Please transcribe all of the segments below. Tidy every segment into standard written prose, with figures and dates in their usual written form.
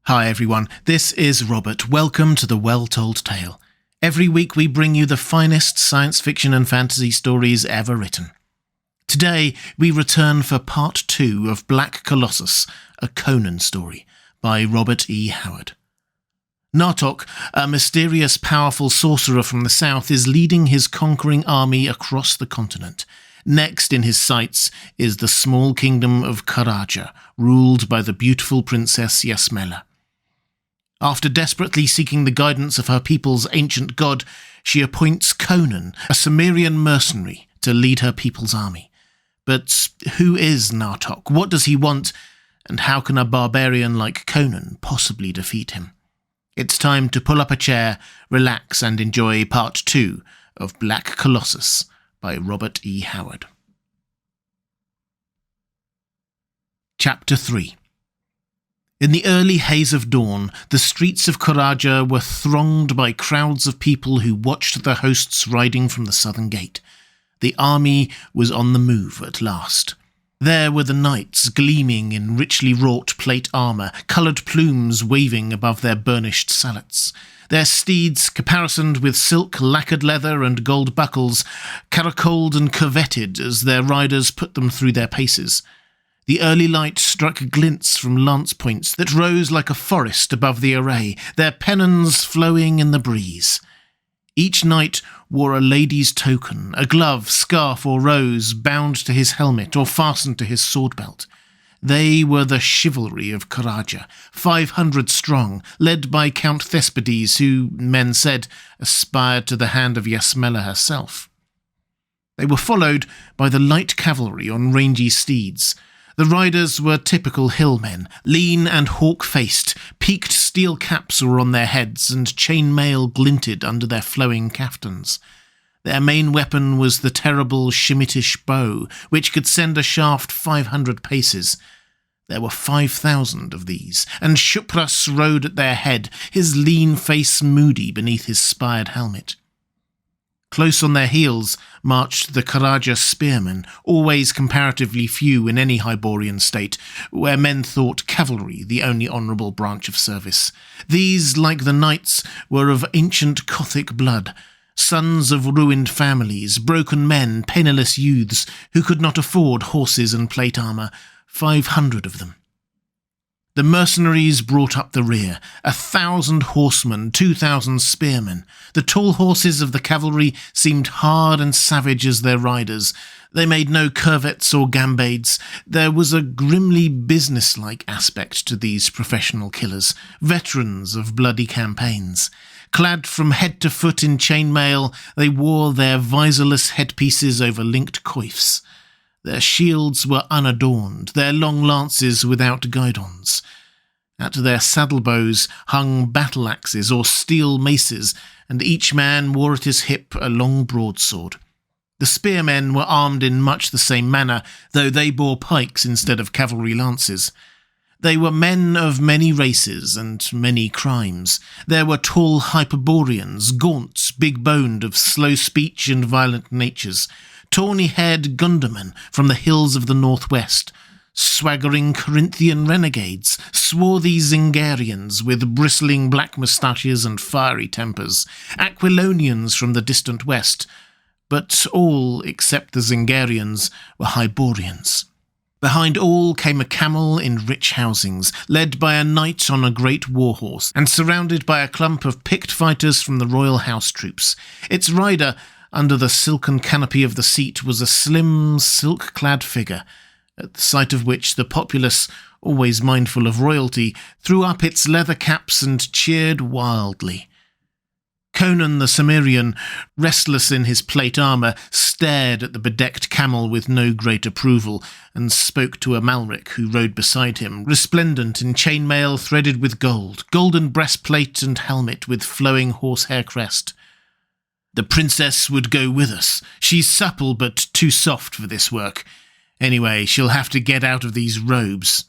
Hi everyone, this is Robert. Welcome to The Well-Told Tale. Every week we bring you the finest science fiction and fantasy stories ever written. Today we return for part 2 of Black Colossus, a Conan story, by Robert E. Howard. Natohk, a mysterious, powerful sorcerer from the south, is leading his conquering army across the continent. Next in his sights is the small kingdom of Khoraja, ruled by the beautiful Princess Yasmela. After desperately seeking the guidance of her people's ancient god, she appoints Conan, a Cimmerian mercenary, to lead her people's army. But who is Natohk? What does he want? And how can a barbarian like Conan possibly defeat him? It's time to pull up a chair, relax, and enjoy part 2 of Black Colossus by Robert E. Howard. Chapter 3. In the early haze of dawn, the streets of Khoraja were thronged by crowds of people who watched the hosts riding from the southern gate. The army was on the move at last. There were the knights gleaming in richly wrought plate armour, coloured plumes waving above their burnished sallets. Their steeds, caparisoned with silk, lacquered leather and gold buckles, caracoled and curvetted as their riders put them through their paces. The early light struck glints from lance points that rose like a forest above the array, their pennons flowing in the breeze. Each knight wore a lady's token, a glove, scarf or rose bound to his helmet or fastened to his sword belt. They were the chivalry of Khoraja, 500 strong, led by Count Thespides, who, men said, aspired to the hand of Yasmela herself. They were followed by the light cavalry on rangy steeds. The riders were typical hillmen, lean and hawk-faced. Peaked steel caps were on their heads, and chain-mail glinted under their flowing caftans. Their main weapon was the terrible Shemitish bow, which could send a shaft 500 paces. There were 5,000 of these, and Shupras rode at their head, his lean face moody beneath his spired helmet. Close on their heels marched the Khoraja spearmen, always comparatively few in any Hyborian state, where men thought cavalry the only honourable branch of service. These, like the knights, were of ancient Gothic blood, sons of ruined families, broken men, penniless youths, who could not afford horses and plate armour, 500 of them. The mercenaries brought up the rear, 1,000 horsemen, 2,000 spearmen. The tall horses of the cavalry seemed hard and savage as their riders. They made no curvets or gambades. There was a grimly businesslike aspect to these professional killers, veterans of bloody campaigns. Clad from head to foot in chainmail, they wore their visorless headpieces over linked coifs. Their shields were unadorned, their long lances without guidons. At their saddlebows hung battle-axes or steel maces, and each man wore at his hip a long broadsword. The spearmen were armed in much the same manner, though they bore pikes instead of cavalry lances. They were men of many races and many crimes. There were tall Hyperboreans, gaunt, big-boned, of slow speech and violent natures, tawny-haired Gundermen from the hills of the northwest, swaggering Corinthian renegades, swarthy Zingarians with bristling black moustaches and fiery tempers, Aquilonians from the distant west, but all, except the Zingarians, were Hyborians. Behind all came a camel in rich housings, led by a knight on a great warhorse, and surrounded by a clump of picked fighters from the royal house troops. Its rider, under the silken canopy of the seat, was a slim, silk-clad figure, at the sight of which the populace, always mindful of royalty, threw up its leather caps and cheered wildly. Conan the Cimmerian, restless in his plate armour, stared at the bedecked camel with no great approval, and spoke to Amalric, who rode beside him, resplendent in chainmail threaded with gold, golden breastplate and helmet with flowing horsehair crest. "The princess would go with us. She's supple but too soft for this work. Anyway, she'll have to get out of these robes."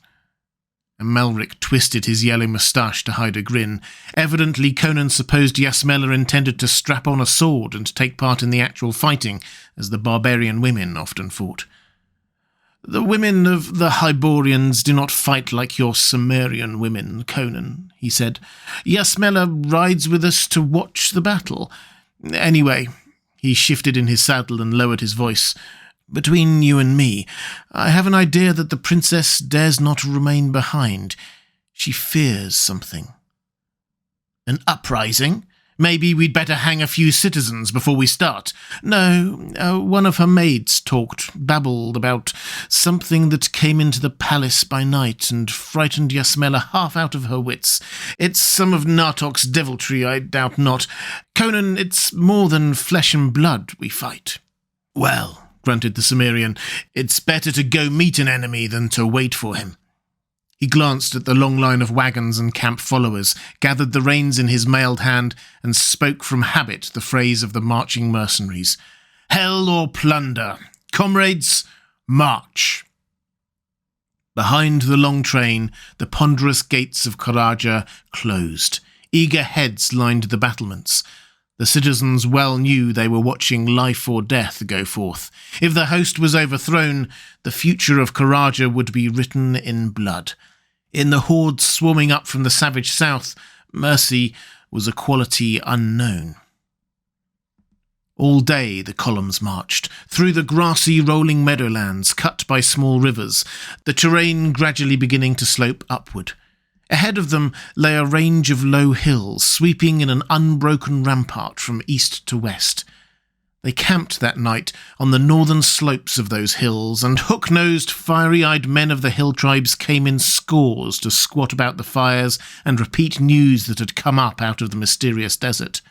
Amalric twisted his yellow moustache to hide a grin. Evidently Conan supposed Yasmela intended to strap on a sword and take part in the actual fighting, as the barbarian women often fought. "The women of the Hyborians do not fight like your Sumerian women, Conan," he said. "Yasmela rides with us to watch the battle. Anyway," he shifted in his saddle and lowered his voice, "between you and me, I have an idea that the princess dares not remain behind. She fears something." "An uprising? Maybe we'd better hang a few citizens before we start." "No, one of her maids babbled about something that came into the palace by night and frightened Yasmela half out of her wits. It's some of Natohk's deviltry, I doubt not. Conan, it's more than flesh and blood we fight." "Well," grunted the Sumerian, "it's better to go meet an enemy than to wait for him." He glanced at the long line of wagons and camp followers, gathered the reins in his mailed hand, and spoke from habit the phrase of the marching mercenaries. "Hell or plunder! Comrades, march!" Behind the long train, the ponderous gates of Khoraja closed. Eager heads lined the battlements. The citizens well knew they were watching life or death go forth. If the host was overthrown, the future of Khoraja would be written in blood. In the hordes swarming up from the savage south, mercy was a quality unknown. All day the columns marched, through the grassy rolling meadowlands cut by small rivers, the terrain gradually beginning to slope upward. Ahead of them lay a range of low hills, sweeping in an unbroken rampart from east to west. They camped that night on the northern slopes of those hills, and hook-nosed, fiery-eyed men of the hill tribes came in scores to squat about the fires and repeat news that had come up out of the mysterious desert.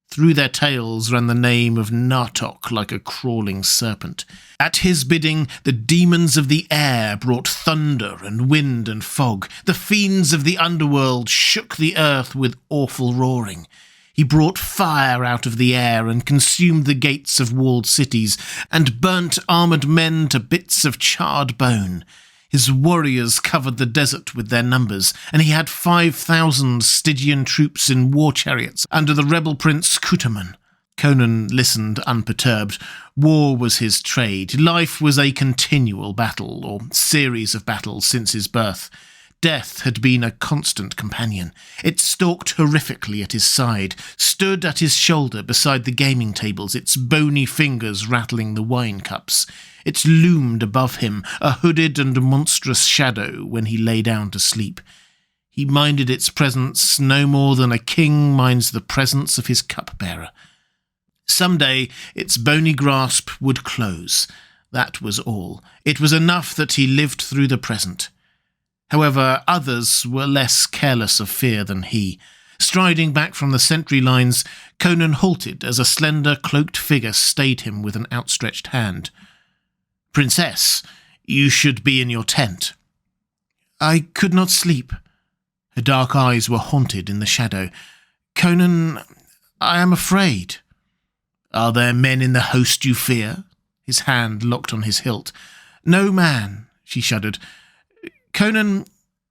Through their tales ran the name of Natohk like a crawling serpent. At his bidding, the demons of the air brought thunder and wind and fog. The fiends of the underworld shook the earth with awful roaring. He brought fire out of the air and consumed the gates of walled cities, and burnt armoured men to bits of charred bone. His warriors covered the desert with their numbers, and he had 5,000 Stygian troops in war chariots under the rebel prince Kutamon. Conan listened unperturbed. War was his trade. Life was a continual battle, or series of battles since his birth. Death had been a constant companion. It stalked horrifically at his side, stood at his shoulder beside the gaming tables, its bony fingers rattling the wine cups. It loomed above him, a hooded and monstrous shadow, when he lay down to sleep. He minded its presence no more than a king minds the presence of his cupbearer. Some day its bony grasp would close. That was all. It was enough that he lived through the present. However, others were less careless of fear than he. Striding back from the sentry lines, Conan halted as a slender, cloaked figure stayed him with an outstretched hand. "Princess, you should be in your tent." "I could not sleep." Her dark eyes were haunted in the shadow. "Conan, I am afraid." "Are there men in the host you fear?" His hand locked on his hilt. "No man," she shuddered. "Conan,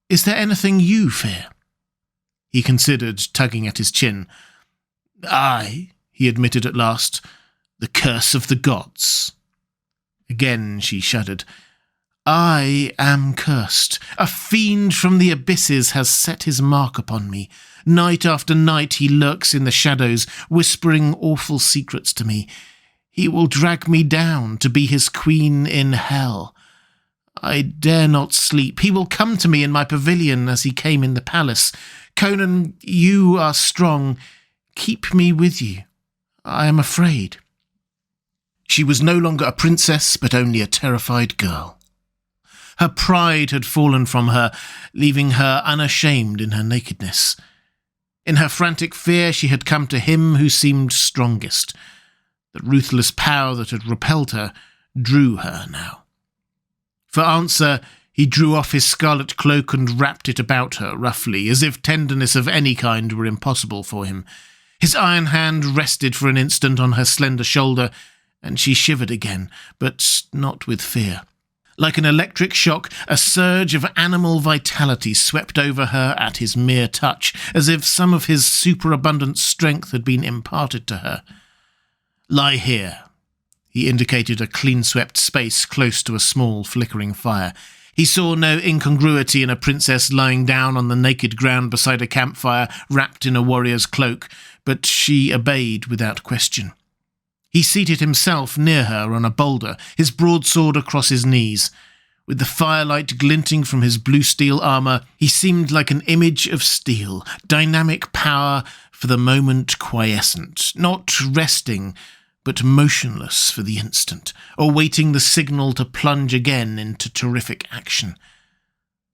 is there anything you fear?" He considered, tugging at his chin. "Aye," he admitted at last, "the curse of the gods." Again she shuddered. "I am cursed. A fiend from the abysses has set his mark upon me. Night after night he lurks in the shadows, whispering awful secrets to me. He will drag me down to be his queen in hell. I dare not sleep. He will come to me in my pavilion as he came in the palace. Conan, you are strong. Keep me with you. I am afraid." She was no longer a princess, but only a terrified girl. Her pride had fallen from her, leaving her unashamed in her nakedness. In her frantic fear, she had come to him who seemed strongest. The ruthless power that had repelled her drew her now. For answer, he drew off his scarlet cloak and wrapped it about her roughly, as if tenderness of any kind were impossible for him. His iron hand rested for an instant on her slender shoulder, and she shivered again, but not with fear. Like an electric shock, a surge of animal vitality swept over her at his mere touch, as if some of his superabundant strength had been imparted to her. "Lie here." He indicated a clean-swept space close to a small, flickering fire. He saw no incongruity in a princess lying down on the naked ground beside a campfire, wrapped in a warrior's cloak, but she obeyed without question. He seated himself near her on a boulder, his broadsword across his knees. With the firelight glinting from his blue steel armour, he seemed like an image of steel, dynamic power for the moment quiescent, not resting, but motionless for the instant, awaiting the signal to plunge again into terrific action.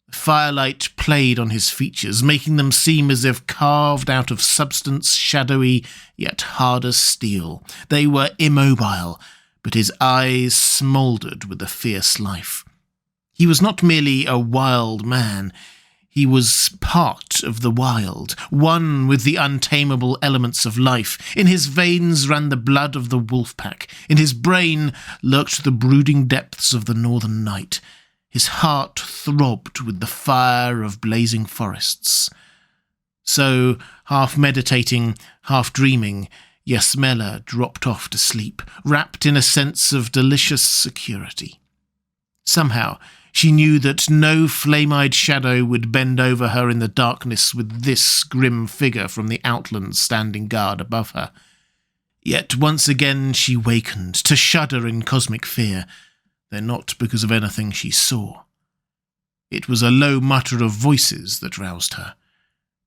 The firelight played on his features, making them seem as if carved out of substance shadowy yet hard as steel. They were immobile, but his eyes smouldered with a fierce life. He was not merely a wild man. He was part of the wild, one with the untamable elements of life. In his veins ran the blood of the wolf pack. In his brain lurked the brooding depths of the northern night. His heart throbbed with the fire of blazing forests. So, half meditating, half dreaming, Yasmela dropped off to sleep, wrapped in a sense of delicious security. Somehow, she knew that no flame-eyed shadow would bend over her in the darkness with this grim figure from the outlands standing guard above her. Yet once again she wakened, to shudder in cosmic fear, though not because of anything she saw. It was a low mutter of voices that roused her.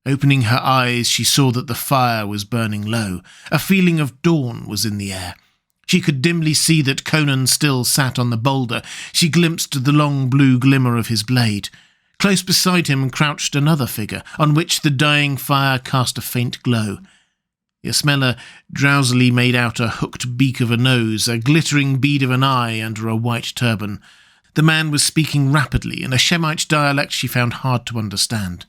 Opening her eyes, she saw that the fire was burning low. A feeling of dawn was in the air. She could dimly see that Conan still sat on the boulder. She glimpsed the long blue glimmer of his blade. Close beside him crouched another figure, on which the dying fire cast a faint glow. Yasmela drowsily made out a hooked beak of a nose, a glittering bead of an eye under a white turban. The man was speaking rapidly, in a Shemite dialect she found hard to understand.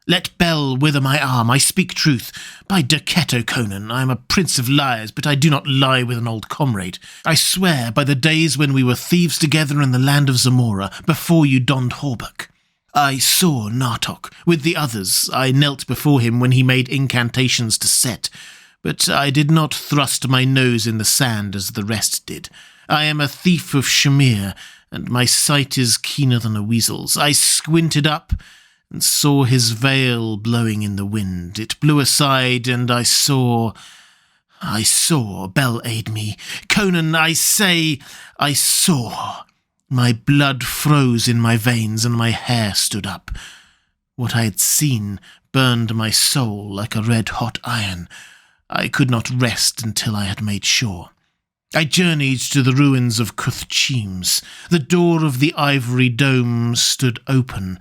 "Let Bel wither my arm, I speak truth. By Derketo, Conan, I am a prince of liars, but I do not lie with an old comrade. I swear by the days when we were thieves together in the land of Maura, before you donned hauberk. I saw Natohk. With the others, I knelt before him when he made incantations to set, but I did not thrust my nose in the sand as the rest did. I am a thief of Shamir, and my sight is keener than a weasel's. I squinted up and saw his veil blowing in the wind. It blew aside, and I saw, Bel aid me. Conan, I say, I saw. My blood froze in my veins, and my hair stood up. What I had seen burned my soul like a red-hot iron. I could not rest until I had made sure. I journeyed to the ruins of Cuthchims. The door of the ivory dome stood open.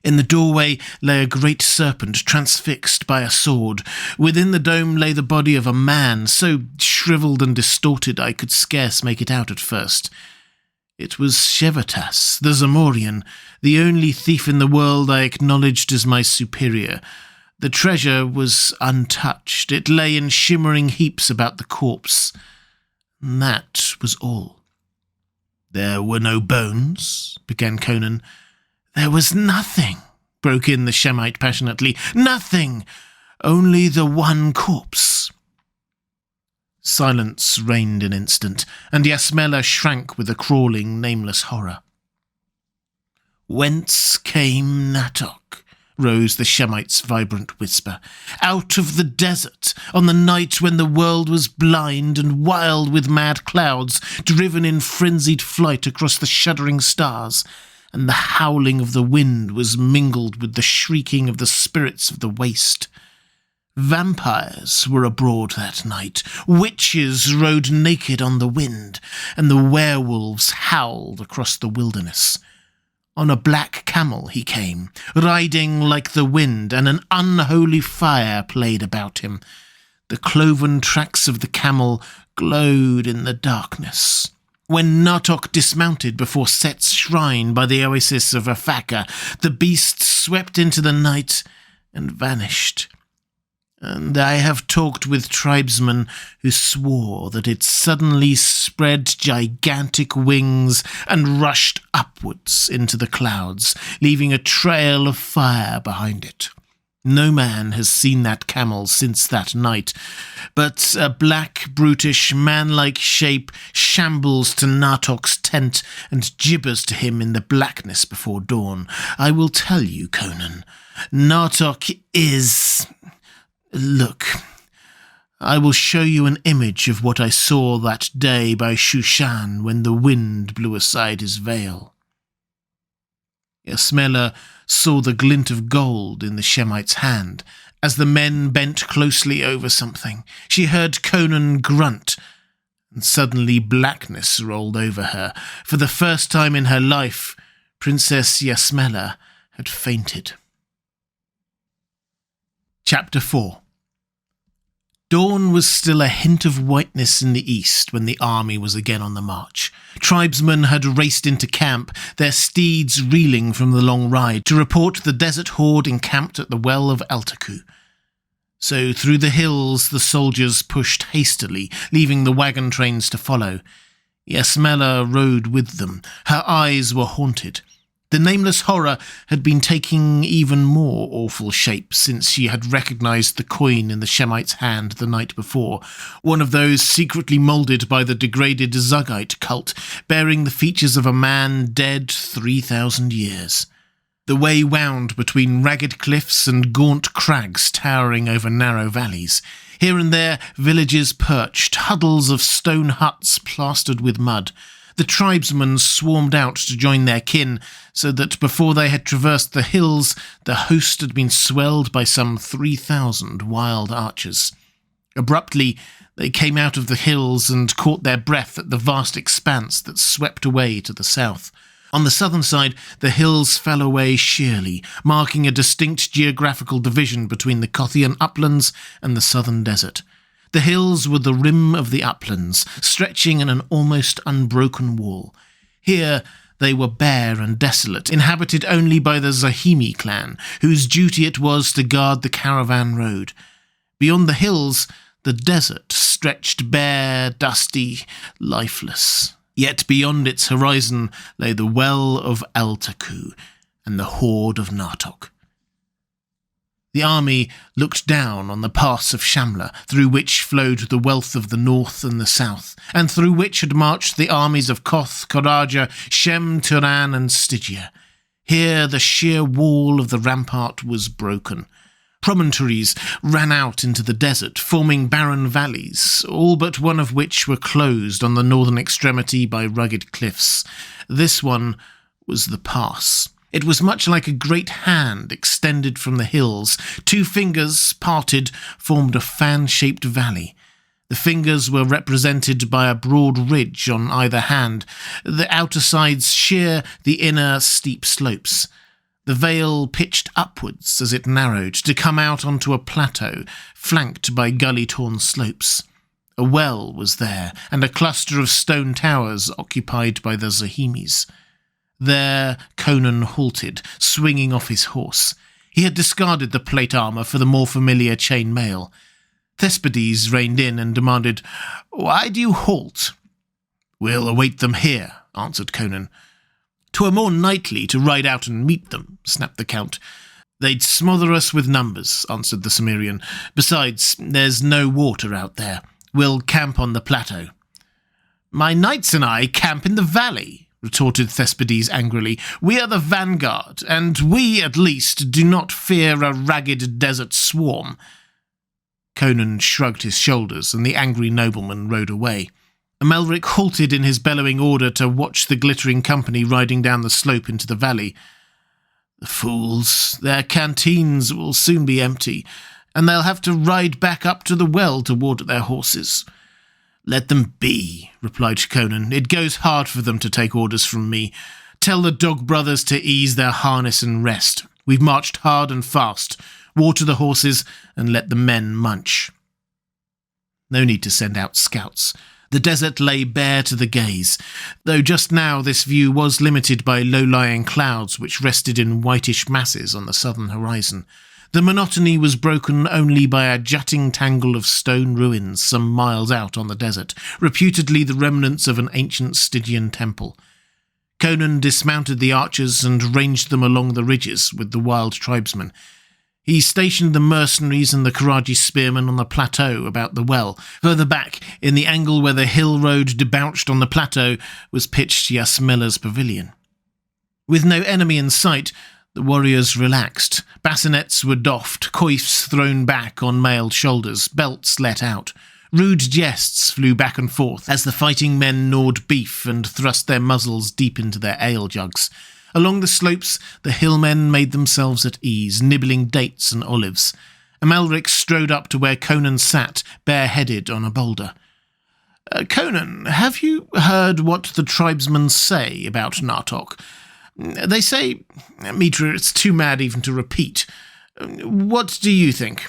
In the doorway lay a great serpent transfixed by a sword. Within the dome lay the body of a man, so shriveled and distorted I could scarce make it out at first. It was Shevatas, the Zamorian, the only thief in the world I acknowledged as my superior. The treasure was untouched. It lay in shimmering heaps about the corpse. And that was all. "There were no bones," began Conan. "There was nothing," broke in the Shemite passionately. "Nothing! Only the one corpse." Silence reigned an instant, and Yasmela shrank with a crawling, nameless horror. "Whence came Natohk?" rose the Shemite's vibrant whisper. "Out of the desert, on the night when the world was blind and wild with mad clouds, driven in frenzied flight across the shuddering stars, and the howling of the wind was mingled with the shrieking of the spirits of the waste. Vampires were abroad that night, witches rode naked on the wind, and the werewolves howled across the wilderness. On a black camel he came, riding like the wind, and an unholy fire played about him. The cloven tracks of the camel glowed in the darkness. When Natohk dismounted before Set's shrine by the oasis of Afaka, the beast swept into the night and vanished. And I have talked with tribesmen who swore that it suddenly spread gigantic wings and rushed upwards into the clouds, leaving a trail of fire behind it. No man has seen that camel since that night, but a black, brutish, man-like shape shambles to Natohk's tent and gibbers to him in the blackness before dawn. I will tell you, Conan, Natohk is... Look, I will show you an image of what I saw that day by Shushan when the wind blew aside his veil. Yasmela saw the glint of gold in the Shemite's hand. As the men bent closely over something, she heard Conan grunt, and suddenly blackness rolled over her. For the first time in her life, Princess Yasmela had fainted. Chapter 4. Dawn was still a hint of whiteness in the east when the army was again on the march. Tribesmen had raced into camp, their steeds reeling from the long ride, to report the desert horde encamped at the well of Eltaku. So through the hills the soldiers pushed hastily, leaving the wagon trains to follow. Yasmela rode with them. Her eyes were haunted. The nameless horror had been taking even more awful shape since she had recognized the coin in the Shemite's hand the night before, one of those secretly molded by the degraded Zugite cult, bearing the features of a man dead 3,000 years. The way wound between ragged cliffs and gaunt crags towering over narrow valleys. Here and there villages perched, huddles of stone huts plastered with mud. The tribesmen swarmed out to join their kin, so that before they had traversed the hills, the host had been swelled by some 3,000 wild archers. Abruptly, they came out of the hills and caught their breath at the vast expanse that swept away to the south. On the southern side, the hills fell away sheerly, marking a distinct geographical division between the Kothian uplands and the southern desert. The hills were the rim of the uplands, stretching in an almost unbroken wall. Here they were bare and desolate, inhabited only by the Zahimi clan, whose duty it was to guard the caravan road. Beyond the hills, the desert stretched bare, dusty, lifeless. Yet beyond its horizon lay the well of Eltaku and the horde of Natohk. The army looked down on the pass of Shamla, through which flowed the wealth of the north and the south, and through which had marched the armies of Koth, Khoraja, Shem, Turan, and Stygia. Here the sheer wall of the rampart was broken. Promontories ran out into the desert, forming barren valleys, all but one of which were closed on the northern extremity by rugged cliffs. This one was the pass. It was much like a great hand extended from the hills. Two fingers, parted, formed a fan-shaped valley. The fingers were represented by a broad ridge on either hand, the outer sides sheer, the inner steep slopes. The vale pitched upwards as it narrowed, to come out onto a plateau, flanked by gully-torn slopes. A well was there, and a cluster of stone towers occupied by the Zahimis. There Conan halted, swinging off his horse. He had discarded the plate armour for the more familiar chain mail. Thespides reined in and demanded, "Why do you halt?" "We'll await them here," answered Conan. "'Twere more knightly to ride out and meet them," snapped the Count. "They'd smother us with numbers," answered the Cimmerian. "Besides, there's no water out there. We'll camp on the plateau." "My knights and I camp in the valley," retorted Thespides angrily. "We are the vanguard, and we, at least, do not fear a ragged desert swarm." Conan shrugged his shoulders, and the angry nobleman rode away. Amalric halted in his bellowing order to watch the glittering company riding down the slope into the valley. "The fools! Their canteens will soon be empty, and they'll have to ride back up to the well to water their horses." "Let them be," replied Conan. "It goes hard for them to take orders from me. Tell the dog brothers to ease their harness and rest. We've marched hard and fast. Water the horses and let the men munch." No need to send out scouts. The desert lay bare to the gaze, though just now this view was limited by low-lying clouds which rested in whitish masses on the southern horizon. The monotony was broken only by a jutting tangle of stone ruins some miles out on the desert, reputedly the remnants of an ancient Stygian temple. Conan dismounted the archers and ranged them along the ridges with the wild tribesmen. He stationed the mercenaries and the Khoraja spearmen on the plateau about the well. Further back, in the angle where the hill road debouched on the plateau, was pitched Yasmela's pavilion. With no enemy in sight, the warriors relaxed. Bassinets were doffed, coifs thrown back on mailed shoulders, belts let out. Rude jests flew back and forth as the fighting men gnawed beef and thrust their muzzles deep into their ale jugs. Along the slopes, the hillmen made themselves at ease, nibbling dates and olives. Amalric strode up to where Conan sat, bareheaded on a boulder. Conan, have you heard what the tribesmen say about Natohk? They say, Mitra, it's too mad even to repeat. What do you think?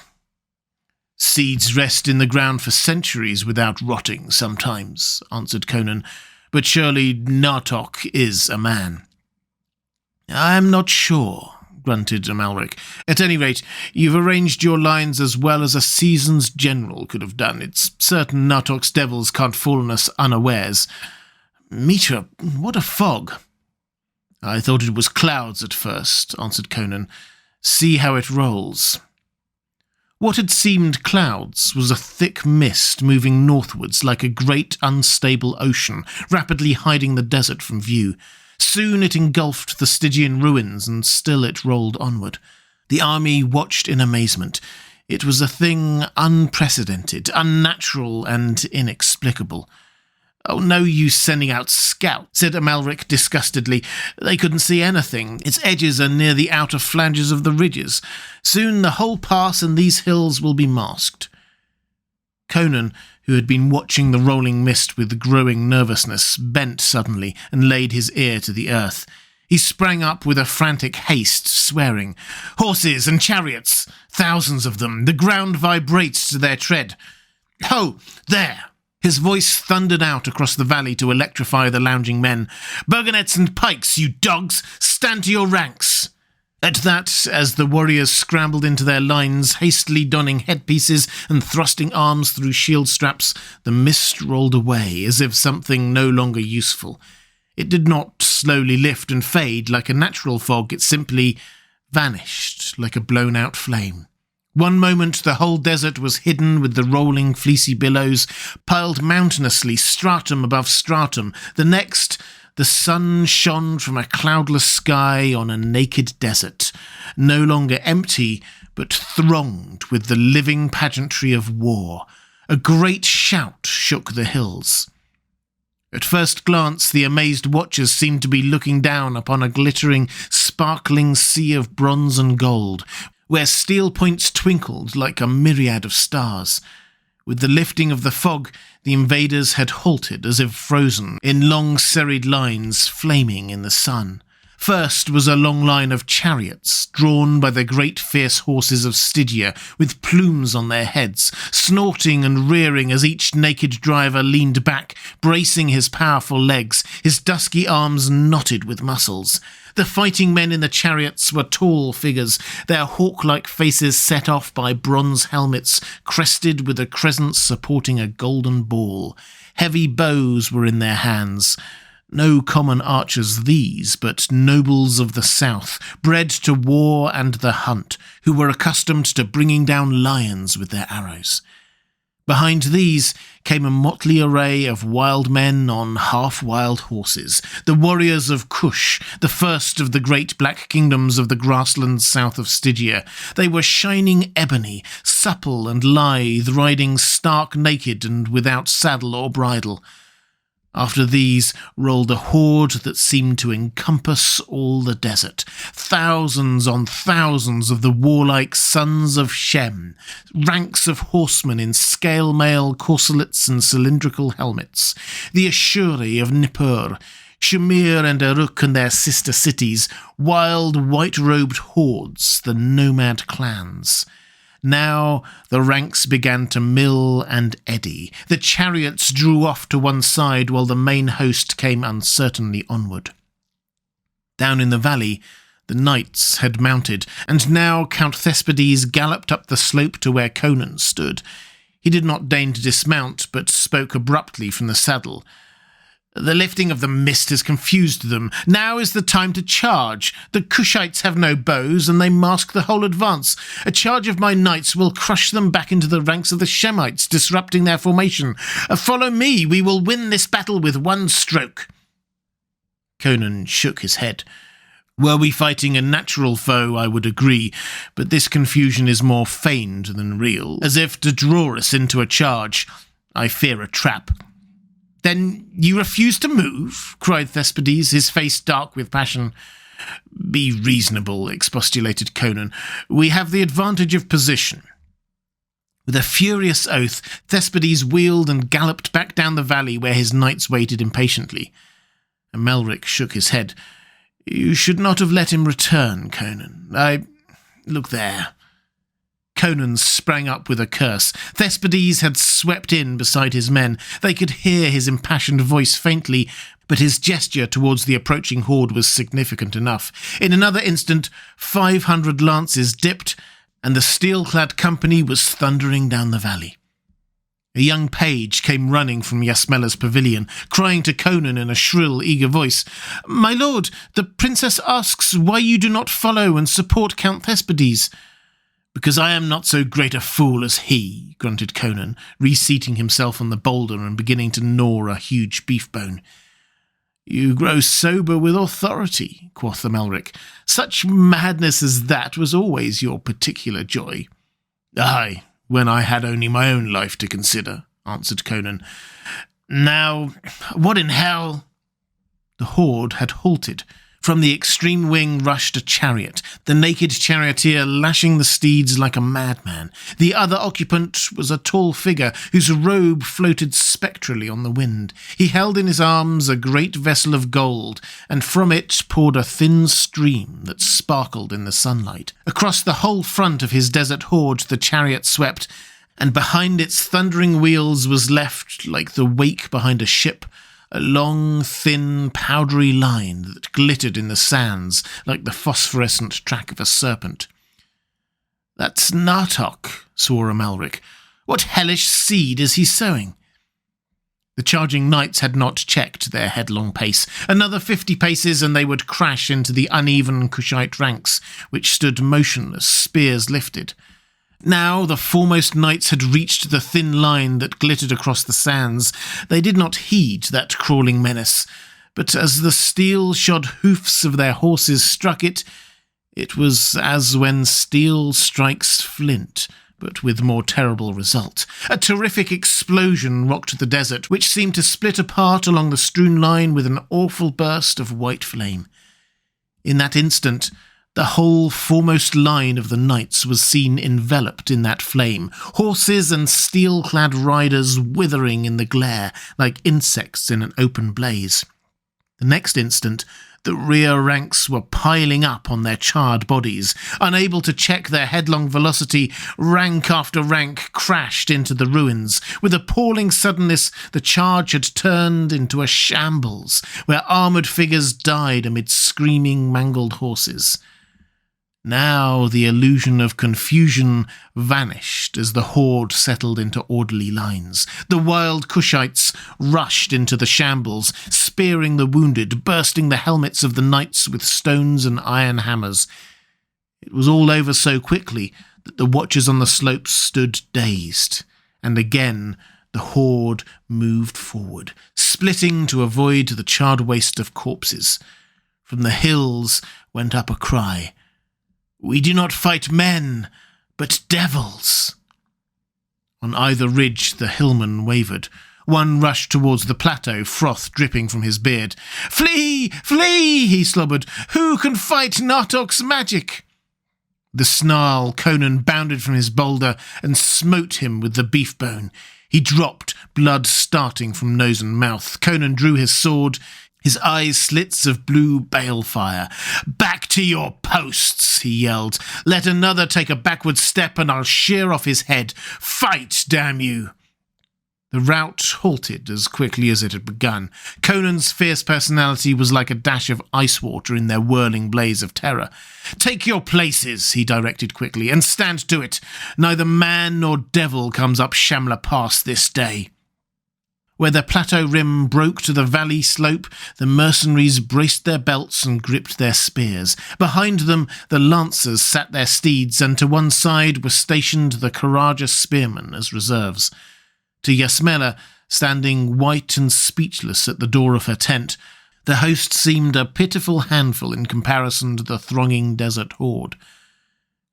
Seeds rest in the ground for centuries without rotting sometimes, answered Conan, but surely Natohk is a man. I'm not sure, grunted Amalric. At any rate, you've arranged your lines as well as a seasoned general could have done. It's certain Natohk's devils can't fall on us unawares. Mitra, what a fog! I thought it was clouds at first, answered Conan. See how it rolls. What had seemed clouds was a thick mist moving northwards like a great unstable ocean, rapidly hiding the desert from view. Soon it engulfed the Stygian ruins, and still it rolled onward. The army watched in amazement. It was a thing unprecedented, unnatural, and inexplicable. Oh, no use sending out scouts, said Amalric disgustedly. They couldn't see anything. Its edges are near the outer flanges of the ridges. Soon the whole pass and these hills will be masked. Conan, who had been watching the rolling mist with growing nervousness, bent suddenly and laid his ear to the earth. He sprang up with a frantic haste, swearing. Horses and chariots! Thousands of them! The ground vibrates to their tread. Ho! There! His voice thundered out across the valley to electrify the lounging men. Burgonets and pikes, you dogs! Stand to your ranks! At that, as the warriors scrambled into their lines, hastily donning headpieces and thrusting arms through shield straps, the mist rolled away as if something no longer useful. It did not slowly lift and fade like a natural fog, it simply vanished like a blown-out flame. One moment the whole desert was hidden with the rolling fleecy billows, piled mountainously, stratum above stratum. The next, the sun shone from a cloudless sky on a naked desert, no longer empty, but thronged with the living pageantry of war. A great shout shook the hills. At first glance, the amazed watchers seemed to be looking down upon a glittering, sparkling sea of bronze and gold, where steel points twinkled like a myriad of stars. With the lifting of the fog, the invaders had halted as if frozen, in long serried lines flaming in the sun. First was a long line of chariots, drawn by the great fierce horses of Stygia, with plumes on their heads, snorting and rearing as each naked driver leaned back, bracing his powerful legs, his dusky arms knotted with muscles. The fighting men in the chariots were tall figures, their hawk-like faces set off by bronze helmets, crested with a crescent supporting a golden ball. Heavy bows were in their hands. No common archers these, but nobles of the south, bred to war and the hunt, who were accustomed to bringing down lions with their arrows. Behind these came a motley array of wild men on half-wild horses, the warriors of Kush, the first of the great black kingdoms of the grasslands south of Stygia. They were shining ebony, supple and lithe, riding stark naked and without saddle or bridle. After these rolled a horde that seemed to encompass all the desert. Thousands on thousands of the warlike sons of Shem, ranks of horsemen in scale mail corselets and cylindrical helmets, the Ashuri of Nippur, Shumir and Uruk and their sister cities, wild white-robed hordes, the nomad clans. Now the ranks began to mill and eddy. The chariots drew off to one side while the main host came uncertainly onward. Down in the valley, the knights had mounted, and now Count Thespides galloped up the slope to where Conan stood. He did not deign to dismount, but spoke abruptly from the saddle. The lifting of the mist has confused them. Now is the time to charge. The Kushites have no bows, and they mask the whole advance. A charge of my knights will crush them back into the ranks of the Shemites, disrupting their formation. Follow me, we will win this battle with one stroke. Conan shook his head. Were we fighting a natural foe, I would agree, but this confusion is more feigned than real, as if to draw us into a charge. I fear a trap. Then you refuse to move? Cried Thespades, his face dark with passion. Be reasonable, expostulated Conan. We have the advantage of position. With a furious oath, Thespades wheeled and galloped back down the valley where his knights waited impatiently. Amalric shook his head. You should not have let him return, Conan. Look there. Conan sprang up with a curse. Thespades had swept in beside his men. They could hear his impassioned voice faintly, but his gesture towards the approaching horde was significant enough. In another instant, 500 lances dipped, and the steel-clad company was thundering down the valley. A young page came running from Yasmela's pavilion, crying to Conan in a shrill, eager voice, My lord, the princess asks why you do not follow and support Count Thespades. Because I am not so great a fool as he, grunted Conan, reseating himself on the boulder and beginning to gnaw a huge beef bone. You grow sober with authority, quoth Amalric. Such madness as that was always your particular joy. Aye, when I had only my own life to consider, answered Conan. Now, what in hell? The horde had halted. From the extreme wing rushed a chariot, the naked charioteer lashing the steeds like a madman. The other occupant was a tall figure whose robe floated spectrally on the wind. He held in his arms a great vessel of gold, and from it poured a thin stream that sparkled in the sunlight. Across the whole front of his desert horde the chariot swept, and behind its thundering wheels was left, like the wake behind a ship, a long, thin, powdery line that glittered in the sands like the phosphorescent track of a serpent. That's Natohk, swore Amalric. What hellish seed is he sowing? The charging knights had not checked their headlong pace. Another 50 paces and they would crash into the uneven Kushite ranks, which stood motionless, spears lifted. Now the foremost knights had reached the thin line that glittered across the sands. They did not heed that crawling menace, but as the steel-shod hoofs of their horses struck it, it was as when steel strikes flint, but with more terrible result. A terrific explosion rocked the desert, which seemed to split apart along the strewn line with an awful burst of white flame. In that instant, the whole foremost line of the knights was seen enveloped in that flame, horses and steel-clad riders withering in the glare like insects in an open blaze. The next instant, the rear ranks were piling up on their charred bodies. Unable to check their headlong velocity, rank after rank crashed into the ruins. With appalling suddenness, the charge had turned into a shambles, where armoured figures died amid screaming, mangled horses. Now the illusion of confusion vanished as the horde settled into orderly lines. The wild Kushites rushed into the shambles, spearing the wounded, bursting the helmets of the knights with stones and iron hammers. It was all over so quickly that the watchers on the slopes stood dazed, and again the horde moved forward, splitting to avoid the charred waste of corpses. From the hills went up a cry, "We do not fight men, but devils." On either ridge the hillmen wavered. One rushed towards the plateau, froth dripping from his beard. "Flee! Flee!" he slobbered. "Who can fight Natohk's magic?" The snarl, Conan bounded from his boulder and smote him with the beef bone. He dropped, blood starting from nose and mouth. Conan drew his sword, his eyes slits of blue balefire. "Back to your posts," he yelled. "Let another take a backward step and I'll shear off his head. Fight, damn you!" The rout halted as quickly as it had begun. Conan's fierce personality was like a dash of ice water in their whirling blaze of terror. "Take your places," he directed quickly, "and stand to it. Neither man nor devil comes up Shamla Pass this day." Where the plateau rim broke to the valley slope, the mercenaries braced their belts and gripped their spears. Behind them, the lancers sat their steeds, and to one side were stationed the Khoraja spearmen as reserves. To Yasmela, standing white and speechless at the door of her tent, the host seemed a pitiful handful in comparison to the thronging desert horde.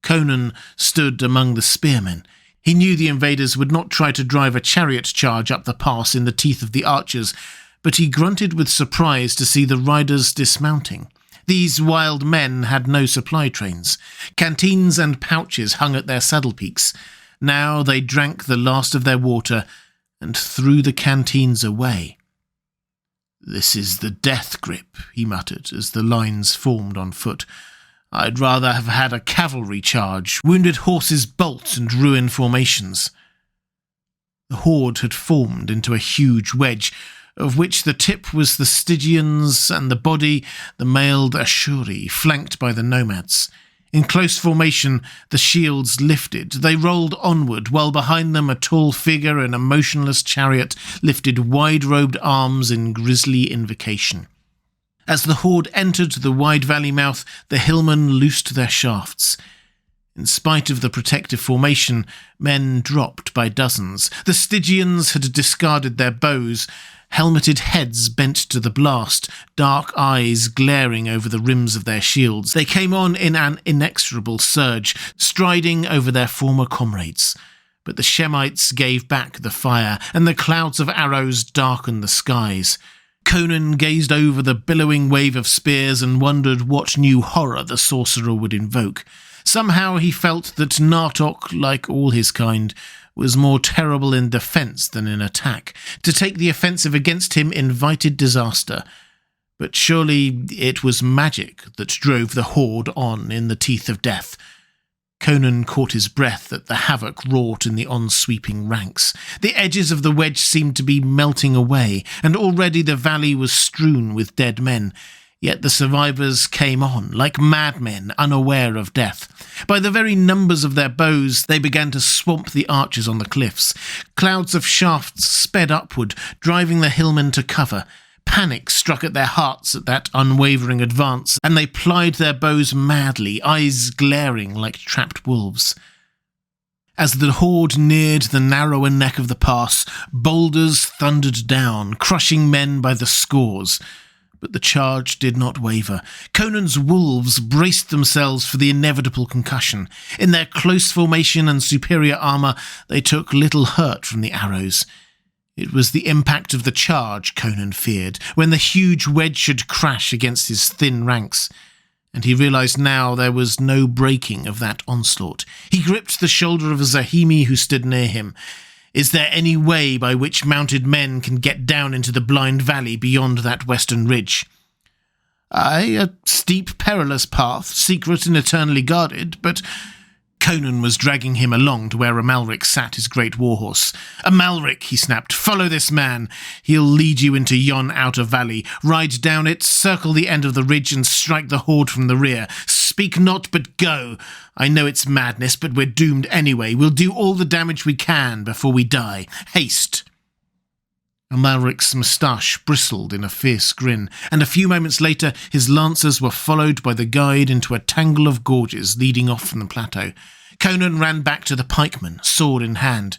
Conan stood among the spearmen. He knew the invaders would not try to drive a chariot charge up the pass in the teeth of the archers, but he grunted with surprise to see the riders dismounting. These wild men had no supply trains. Canteens and pouches hung at their saddle peaks. Now they drank the last of their water and threw the canteens away. "This is the death grip," he muttered as the lines formed on foot. "I'd rather have had a cavalry charge, wounded horses bolt and ruin formations." The horde had formed into a huge wedge, of which the tip was the Stygians and the body the mailed Ashuri, flanked by the nomads. In close formation, the shields lifted. They rolled onward, while behind them a tall figure in a motionless chariot lifted wide-robed arms in grisly invocation. As the horde entered the wide valley mouth, the hillmen loosed their shafts. In spite of the protective formation, men dropped by dozens. The Stygians had discarded their bows, helmeted heads bent to the blast, dark eyes glaring over the rims of their shields. They came on in an inexorable surge, striding over their former comrades. But the Shemites gave back the fire, and the clouds of arrows darkened the skies. Conan gazed over the billowing wave of spears and wondered what new horror the sorcerer would invoke. Somehow he felt that Natohk, like all his kind, was more terrible in defence than in attack. To take the offensive against him invited disaster. But surely it was magic that drove the horde on in the teeth of death. Conan caught his breath at the havoc wrought in the on-sweeping ranks. The edges of the wedge seemed to be melting away, and already the valley was strewn with dead men. Yet the survivors came on, like madmen, unaware of death. By the very numbers of their bows, they began to swamp the archers on the cliffs. Clouds of shafts sped upward, driving the hillmen to cover. Panic struck at their hearts at that unwavering advance, and they plied their bows madly, eyes glaring like trapped wolves. As the horde neared the narrower neck of the pass, boulders thundered down, crushing men by the scores. But the charge did not waver. Conan's wolves braced themselves for the inevitable concussion. In their close formation and superior armour, they took little hurt from the arrows. It was the impact of the charge Conan feared, when the huge wedge should crash against his thin ranks. And he realised now there was no breaking of that onslaught. He gripped the shoulder of a Zahimi who stood near him. "Is there any way by which mounted men can get down into the blind valley beyond that western ridge?" "Aye, a steep, perilous path, secret and eternally guarded, but—" Conan was dragging him along to where Amalric sat his great warhorse. "Amalric," he snapped, "follow this man. He'll lead you into yon outer valley. Ride down it, circle the end of the ridge and strike the horde from the rear. Speak not, but go. I know it's madness, but we're doomed anyway. We'll do all the damage we can before we die. Haste." Amalric's moustache bristled in a fierce grin, and a few moments later his lancers were followed by the guide into a tangle of gorges leading off from the plateau. Conan ran back to the pikemen, sword in hand.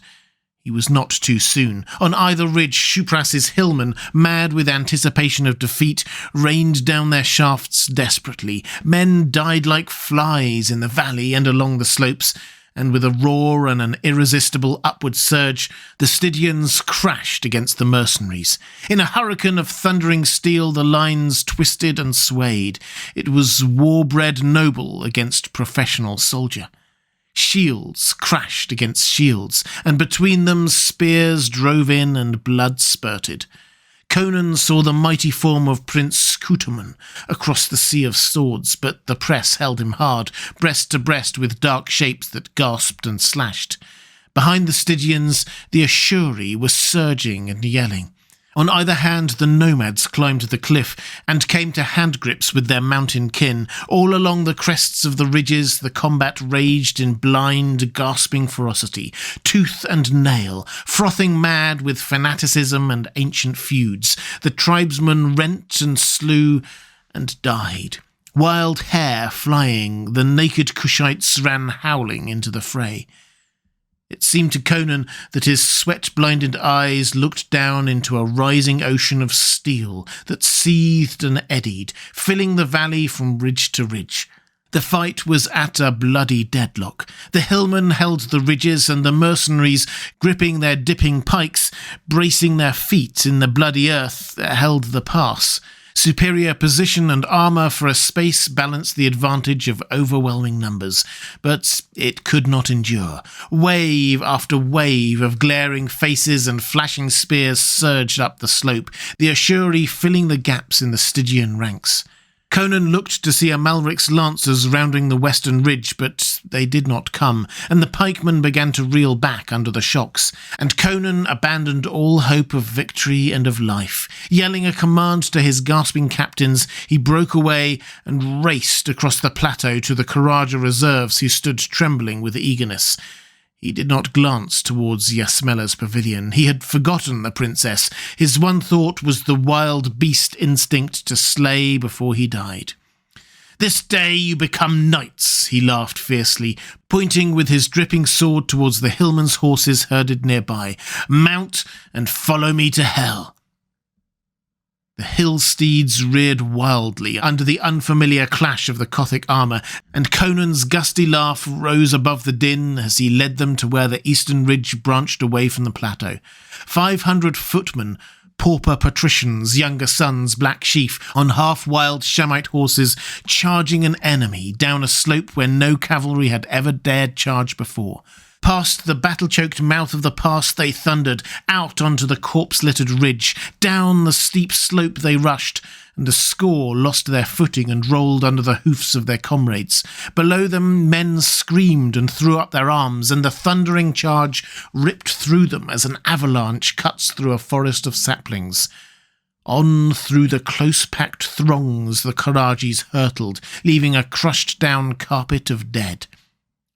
He was not too soon. On either ridge, Shupras's hillmen, mad with anticipation of defeat, rained down their shafts desperately. Men died like flies in the valley and along the slopes, and with a roar and an irresistible upward surge, the Stygians crashed against the mercenaries. In a hurricane of thundering steel, the lines twisted and swayed. It was war-bred noble against professional soldier. Shields crashed against shields, and between them spears drove in and blood spurted. Conan saw the mighty form of Prince Kutuman across the sea of swords, but the press held him hard, breast to breast with dark shapes that gasped and slashed. Behind the Stygians, the Ashuri were surging and yelling. On either hand, the nomads climbed the cliff and came to hand-grips with their mountain kin. All along the crests of the ridges, the combat raged in blind, gasping ferocity, tooth and nail, frothing mad with fanaticism and ancient feuds. The tribesmen rent and slew and died. Wild hair flying, the naked Kushites ran howling into the fray. It seemed to Conan that his sweat-blinded eyes looked down into a rising ocean of steel that seethed and eddied, filling the valley from ridge to ridge. The fight was at a bloody deadlock. The hillmen held the ridges, and the mercenaries, gripping their dipping pikes, bracing their feet in the bloody earth, held the pass. Superior position and armour for a space balanced the advantage of overwhelming numbers, but it could not endure. Wave after wave of glaring faces and flashing spears surged up the slope, the Ashuri filling the gaps in the Stygian ranks. Conan looked to see Amalric's lancers rounding the western ridge, but they did not come, and the pikemen began to reel back under the shocks, and Conan abandoned all hope of victory and of life. Yelling a command to his gasping captains, he broke away and raced across the plateau to the Khoraja reserves who stood trembling with eagerness. He did not glance towards Yasmela's pavilion. He had forgotten the princess. His one thought was the wild beast instinct to slay before he died. "This day you become knights," he laughed fiercely, pointing with his dripping sword towards the hillmen's horses herded nearby. "Mount and follow me to hell." The hill steeds reared wildly under the unfamiliar clash of the Gothic armour, and Conan's gusty laugh rose above the din as he led them to where the eastern ridge branched away from the plateau. 500 footmen, pauper patricians, younger sons, black sheaf, on half-wild Shamite horses, charging an enemy down a slope where no cavalry had ever dared charge before. Past the battle-choked mouth of the pass they thundered, out onto the corpse-littered ridge. Down the steep slope they rushed, and a score lost their footing and rolled under the hoofs of their comrades. Below them men screamed and threw up their arms, and the thundering charge ripped through them as an avalanche cuts through a forest of saplings. On through the close-packed throngs the Khorajis hurtled, leaving a crushed-down carpet of dead.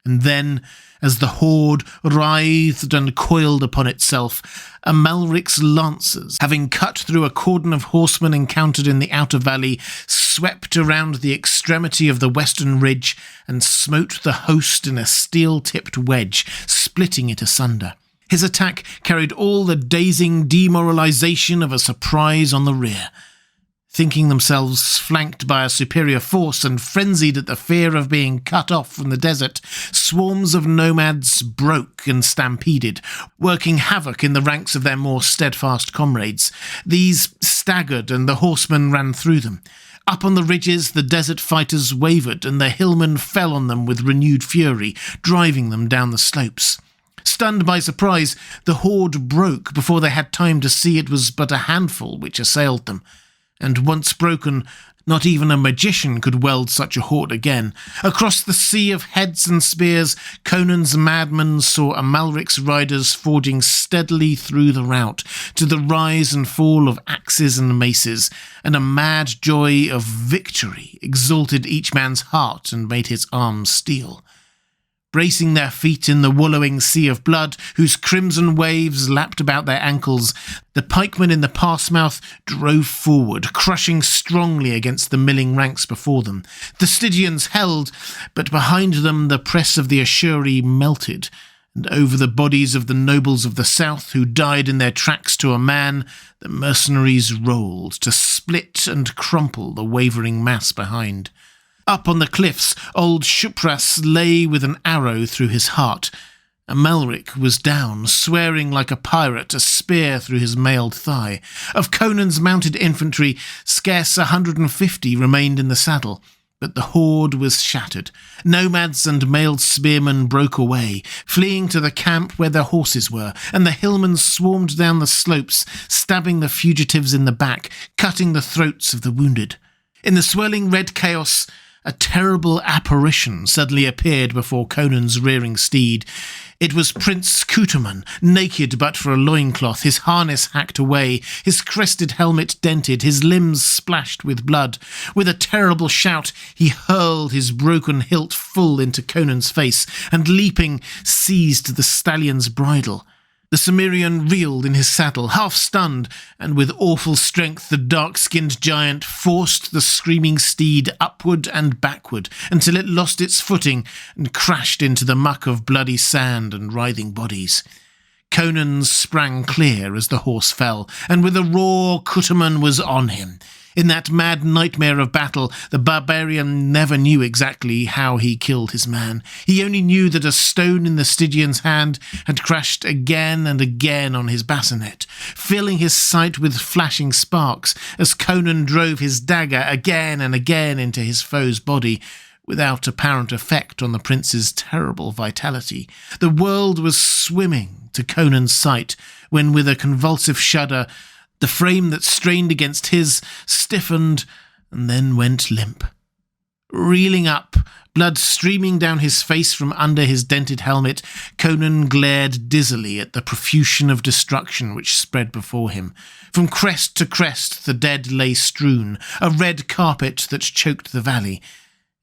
And then, as the horde writhed and coiled upon itself, Amalric's lancers, having cut through a cordon of horsemen encountered in the outer valley, swept around the extremity of the western ridge and smote the host in a steel-tipped wedge, splitting it asunder. His attack carried all the dazing demoralization of a surprise on the rear. Thinking themselves flanked by a superior force and frenzied at the fear of being cut off from the desert, swarms of nomads broke and stampeded, working havoc in the ranks of their more steadfast comrades. These staggered, and the horsemen ran through them. Up on the ridges, the desert fighters wavered, and the hillmen fell on them with renewed fury, driving them down the slopes. Stunned by surprise, the horde broke before they had time to see it was but a handful which assailed them. And once broken, not even a magician could weld such a horde again. Across the sea of heads and spears, Conan's madmen saw Amalric's riders forging steadily through the rout, to the rise and fall of axes and maces, and a mad joy of victory exalted each man's heart and made his arms steel. Bracing their feet in the wallowing sea of blood, whose crimson waves lapped about their ankles, the pikemen in the pass-mouth drove forward, crushing strongly against the milling ranks before them. The Stygians held, but behind them the press of the Ashuri melted, and over the bodies of the nobles of the south who died in their tracks to a man, the mercenaries rolled, to split and crumple the wavering mass behind. Up on the cliffs, old Shupras lay with an arrow through his heart. Amalric was down, swearing like a pirate, a spear through his mailed thigh. Of Conan's mounted infantry, scarce 150 remained in the saddle, but the horde was shattered. Nomads and mailed spearmen broke away, fleeing to the camp where their horses were, and the hillmen swarmed down the slopes, stabbing the fugitives in the back, cutting the throats of the wounded. In the swirling red chaos, a terrible apparition suddenly appeared before Conan's rearing steed. It was Prince Kutuman, naked but for a loincloth, his harness hacked away, his crested helmet dented, his limbs splashed with blood. With a terrible shout, he hurled his broken hilt full into Conan's face, and leaping, seized the stallion's bridle. The Cimmerian reeled in his saddle, half stunned, and with awful strength the dark-skinned giant forced the screaming steed upward and backward until it lost its footing and crashed into the muck of bloody sand and writhing bodies. Conan sprang clear as the horse fell, and with a roar Kutuman was on him. In that mad nightmare of battle, the barbarian never knew exactly how he killed his man. He only knew that a stone in the Stygian's hand had crashed again and again on his bassinet, filling his sight with flashing sparks as Conan drove his dagger again and again into his foe's body, without apparent effect on the prince's terrible vitality. The world was swimming to Conan's sight when, with a convulsive shudder, the frame that strained against his stiffened and then went limp. Reeling up, blood streaming down his face from under his dented helmet, Conan glared dizzily at the profusion of destruction which spread before him. From crest to crest the dead lay strewn, a red carpet that choked the valley.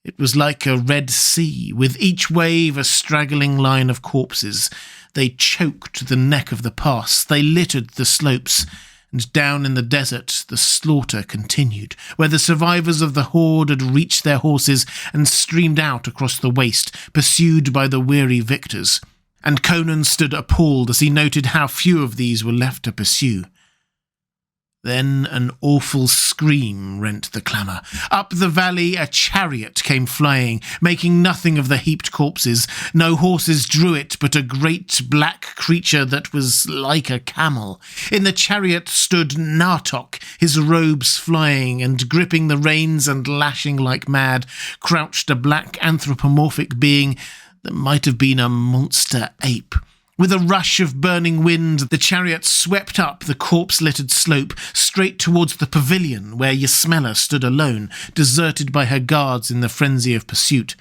It was like a red sea, with each wave a straggling line of corpses. They choked the neck of the pass, they littered the slopes, and down in the desert the slaughter continued, where the survivors of the horde had reached their horses and streamed out across the waste, pursued by the weary victors. And Conan stood appalled as he noted how few of these were left to pursue. Then an awful scream rent the clamour. Up the valley a chariot came flying, making nothing of the heaped corpses. No horses drew it, but a great black creature that was like a camel. In the chariot stood Natohk, his robes flying, and gripping the reins and lashing like mad, crouched a black anthropomorphic being that might have been a monster ape. With a rush of burning wind, the chariot swept up the corpse-littered slope, straight towards the pavilion where Yasmela stood alone, deserted by her guards in the frenzy of pursuit.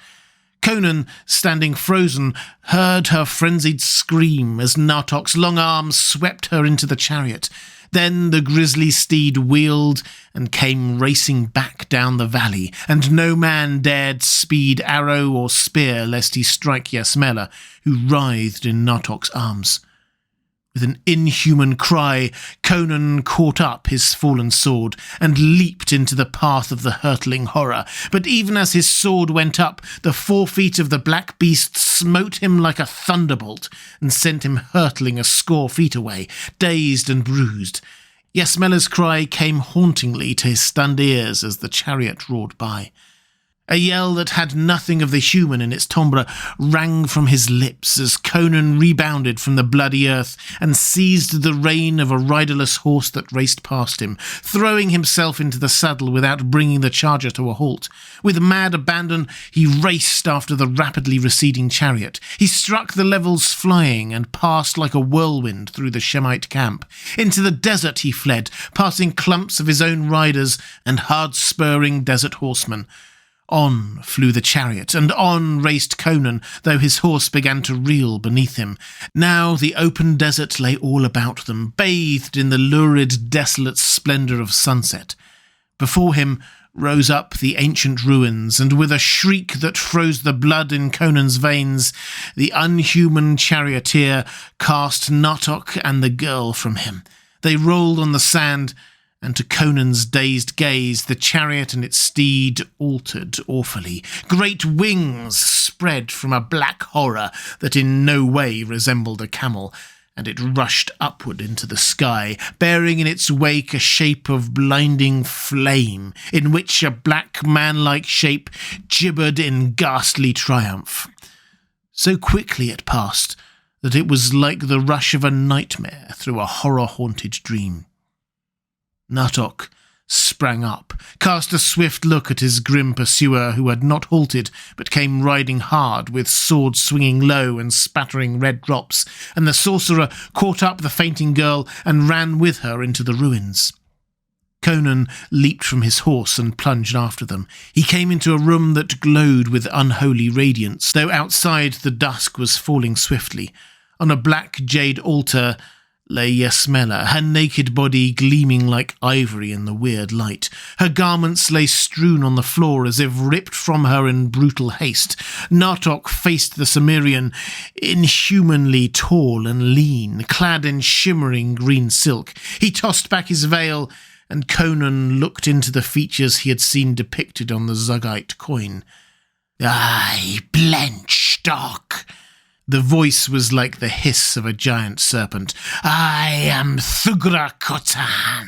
Conan, standing frozen, heard her frenzied scream as Natohk's long arms swept her into the chariot. Then the grisly steed wheeled and came racing back down the valley, and no man dared speed arrow or spear lest he strike Yasmela, who writhed in Natohk's arms. With an inhuman cry, Conan caught up his fallen sword and leaped into the path of the hurtling horror. But even as his sword went up, the forefeet of the black beast smote him like a thunderbolt and sent him hurtling a score feet away, dazed and bruised. Yasmela's cry came hauntingly to his stunned ears as the chariot roared by. A yell that had nothing of the human in its timbre rang from his lips as Conan rebounded from the bloody earth and seized the rein of a riderless horse that raced past him, throwing himself into the saddle without bringing the charger to a halt. With mad abandon, he raced after the rapidly receding chariot. He struck the levels flying and passed like a whirlwind through the Shemite camp. Into the desert he fled, passing clumps of his own riders and hard-spurring desert horsemen. On flew the chariot, and on raced Conan, though his horse began to reel beneath him. Now the open desert lay all about them, bathed in the lurid, desolate splendour of sunset. Before him rose up the ancient ruins, and with a shriek that froze the blood in Conan's veins, the unhuman charioteer cast Natohk and the girl from him. They rolled on the sand, and to Conan's dazed gaze, the chariot and its steed altered awfully. Great wings spread from a black horror that in no way resembled a camel, and it rushed upward into the sky, bearing in its wake a shape of blinding flame, in which a black man-like shape gibbered in ghastly triumph. So quickly it passed that it was like the rush of a nightmare through a horror-haunted dream. Natohk sprang up, cast a swift look at his grim pursuer who had not halted but came riding hard with sword swinging low and spattering red drops, and the sorcerer caught up the fainting girl and ran with her into the ruins. Conan leaped from his horse and plunged after them. He came into a room that glowed with unholy radiance, though outside the dusk was falling swiftly. On a black jade altar lay Yasmela, her naked body gleaming like ivory in the weird light. Her garments lay strewn on the floor as if ripped from her in brutal haste. Natohk faced the Cimmerian, inhumanly tall and lean, clad in shimmering green silk. He tossed back his veil, and Conan looked into the features he had seen depicted on the Zugite coin. "I blench, Doc." The voice was like the hiss of a giant serpent. "I am Khoraja.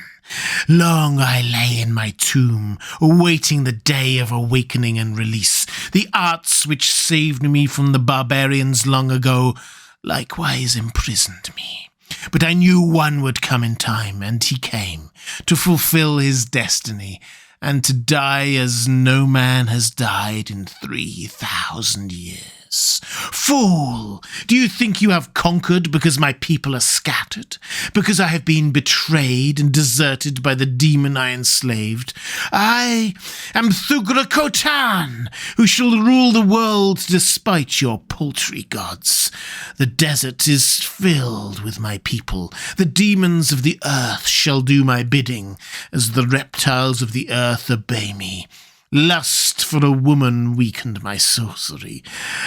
Long I lay in my tomb, awaiting the day of awakening and release. The arts which saved me from the barbarians long ago likewise imprisoned me. But I knew one would come in time, and he came, to fulfill his destiny, and to die as no man has died in 3,000 years. Fool! Do you think you have conquered because my people are scattered? Because I have been betrayed and deserted by the demon I enslaved? I am Khoraja, who shall rule the world despite your paltry gods. The desert is filled with my people. The demons of the earth shall do my bidding, as the reptiles of the earth obey me. Lust for a woman weakened my sorcery.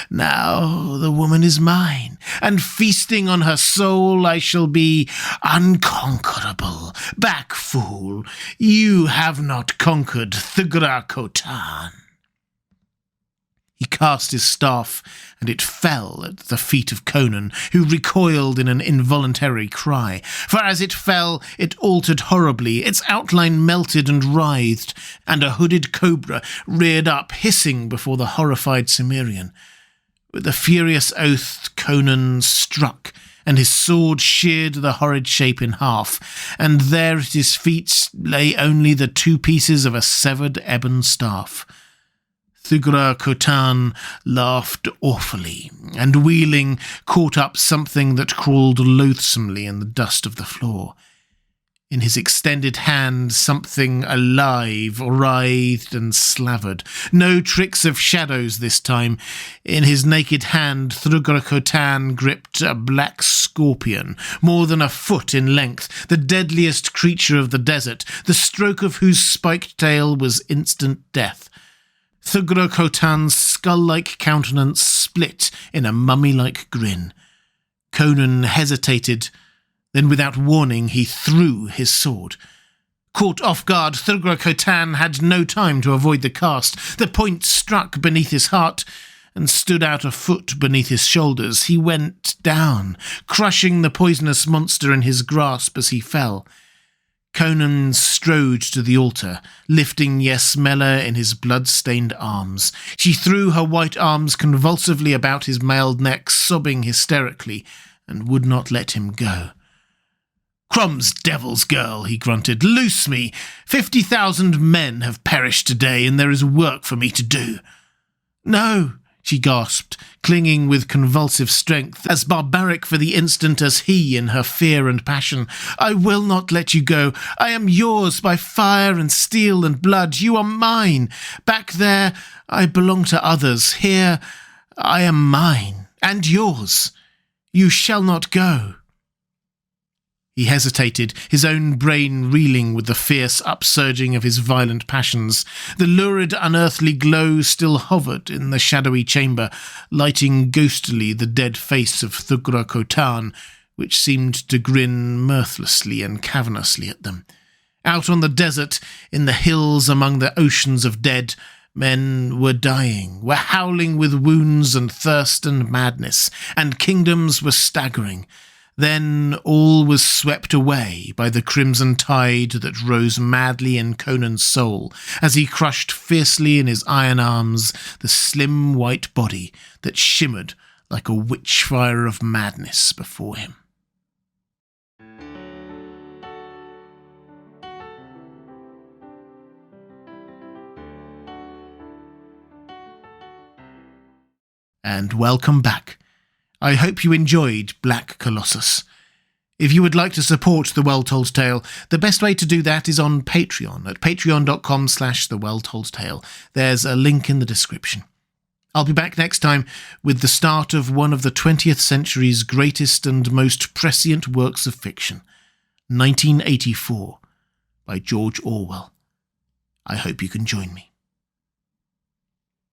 Now the woman is mine, and feasting on her soul I shall be unconquerable. Back, fool! You have not conquered Khoraja." He cast his staff, and it fell at the feet of Conan, who recoiled in an involuntary cry. For as it fell, it altered horribly. Its outline melted and writhed, and a hooded cobra reared up, hissing before the horrified Cimmerian. With a furious oath, Conan struck, and his sword sheared the horrid shape in half, and there at his feet lay only the two pieces of a severed ebon staff. Khoraja laughed awfully, and wheeling, caught up something that crawled loathsomely in the dust of the floor. In his extended hand, something alive writhed and slavered. No tricks of shadows this time. In his naked hand, Khoraja gripped a black scorpion, more than a foot in length, the deadliest creature of the desert, the stroke of whose spiked tail was instant death. Khoraja's skull-like countenance split in a mummy-like grin. Conan hesitated, then without warning he threw his sword. Caught off guard, Khoraja had no time to avoid the cast. The point struck beneath his heart and stood out a foot beneath his shoulders. He went down, crushing the poisonous monster in his grasp as he fell. Conan strode to the altar, lifting Yasmela in his blood-stained arms. She threw her white arms convulsively about his mailed neck, sobbing hysterically, and would not let him go. "Crumbs, devil's girl," he grunted. "Loose me! 50,000 men have perished today, and there is work for me to do." "No," she gasped, clinging with convulsive strength, as barbaric for the instant as he in her fear and passion. "I will not let you go. I am yours by fire and steel and blood. You are mine. Back there, I belong to others. Here, I am mine and yours. You shall not go." He hesitated, his own brain reeling with the fierce upsurging of his violent passions. The lurid, unearthly glow still hovered in the shadowy chamber, lighting ghostily the dead face of Khoraja, which seemed to grin mirthlessly and cavernously at them. Out on the desert, in the hills among the oceans of dead, men were dying, were howling with wounds and thirst and madness, and kingdoms were staggering. Then all was swept away by the crimson tide that rose madly in Conan's soul as he crushed fiercely in his iron arms the slim white body that shimmered like a witchfire of madness before him. And welcome back. I hope you enjoyed Black Colossus. If you would like to support The Well Told Tale, the best way to do that is on Patreon at patreon.com/thewelltoldtale. There's a link in the description. I'll be back next time with the start of one of the 20th century's greatest and most prescient works of fiction, 1984, by George Orwell. I hope you can join me.